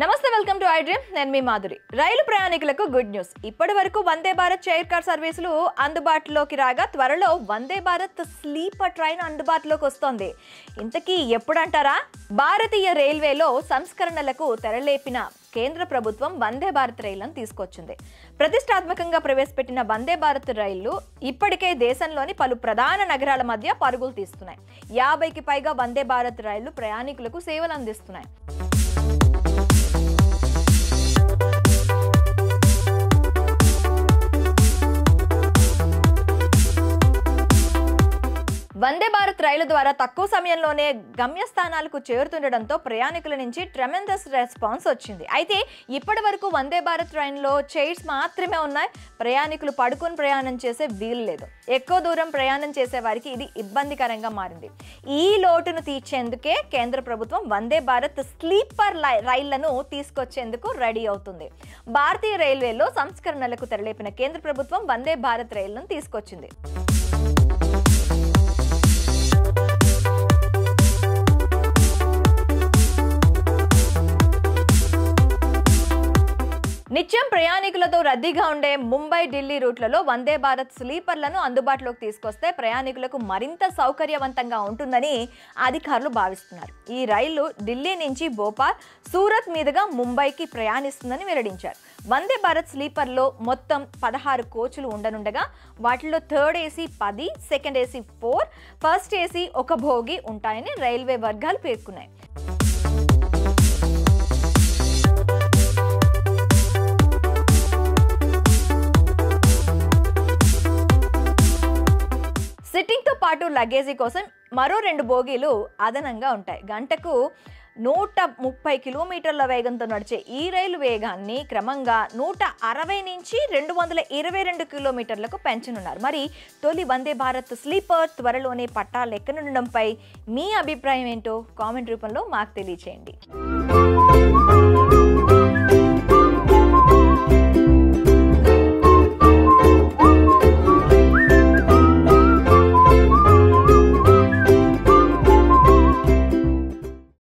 నమస్తే, welcome to I dream. నేను మీ మాధురి. రైలు ప్రయాణికులకు గుడ్ న్యూస్. ఇప్పటి వరకు వందే భారత్ చైర్ కార్ సర్వీసులు అందుబాటులోకి రాగా త్వరలో వందే భారత్ స్లీపర్ ట్రైన్ అందుబాటులోకి వస్తోంది. ఇంతకీ ఎప్పుడంటారా? భారతీయ రైల్వేలో సంస్కరణలకు తెరలేపిన కేంద్ర ప్రభుత్వం వందే భారత్ రైళ్లను తీసుకొచ్చింది. ప్రతిష్టాత్మకంగా ప్రవేశపెట్టిన వందే భారత్ రైళ్లు ఇప్పటికే దేశంలోని పలు ప్రధాన నగరాల మధ్య పరుగులు తీస్తున్నాయి. 50కి పైగా వందే భారత్ రైళ్లు ప్రయాణికులకు సేవలు అందిస్తున్నాయి. వందే భారత్ రైలు ద్వారా తక్కువ సమయంలోనే గమ్యస్థానాలకు చేరుతుండడంతో ప్రయాణికుల నుంచి ట్రెమెండస్ రెస్పాన్స్ వచ్చింది. అయితే ఇప్పటి వరకు వందే భారత్ ట్రైన్లో చైర్స్ మాత్రమే ఉన్నాయి. ప్రయాణికులు పడుకొని ప్రయాణం చేసే వీలు లేదు. ఎక్కువ దూరం ప్రయాణం చేసే వారికి ఇది ఇబ్బందికరంగా మారింది. ఈ లోటును తీర్చేందుకే కేంద్ర ప్రభుత్వం వందే భారత్ స్లీపర్ రైళ్లను తీసుకొచ్చేందుకు రెడీ అవుతుంది. భారతీయ రైల్వేలో సంస్కరణలకు తెరలేపిన కేంద్ర ప్రభుత్వం వందే భారత్ రైళ్లను తీసుకొచ్చింది. నిత్యం ప్రయాణికులతో రద్దీగా ఉండే ముంబై ఢిల్లీ రూట్లలో వందే భారత్ స్లీపర్లను అందుబాటులోకి తీసుకొస్తే ప్రయాణికులకు మరింత సౌకర్యవంతంగా ఉంటుందని అధికారులు భావిస్తున్నారు. ఈ రైలు ఢిల్లీ నుంచి భోపాల్, సూరత్ మీదుగా ముంబైకి ప్రయాణిస్తుందని వెల్లడించారు. వందే భారత్ స్లీపర్లో మొత్తం 16 కోచులు ఉండనుండగా వాటిలో third AC 10, second AC 4, first AC 1 Bhogi ఉంటాయని రైల్వే వర్గాలు పేర్కొన్నాయి. సిట్టింగ్ తో పాటు లగేజీ కోసం మరో 2 బోగీలు అదనంగా ఉంటాయి. గంటకు 130 కిలోమీటర్ల వేగంతో నడిచే ఈ రైలు వేగాన్ని క్రమంగా 160 నుంచి 222 కిలోమీటర్లకు పెంచనున్నారు. మరి తొలి వందే భారత్ స్లీపర్ త్వరలోనే పట్టాలెక్కనుండడంపై మీ అభిప్రాయం ఏంటో కామెంట్ రూపంలో మాకు తెలియచేయండి.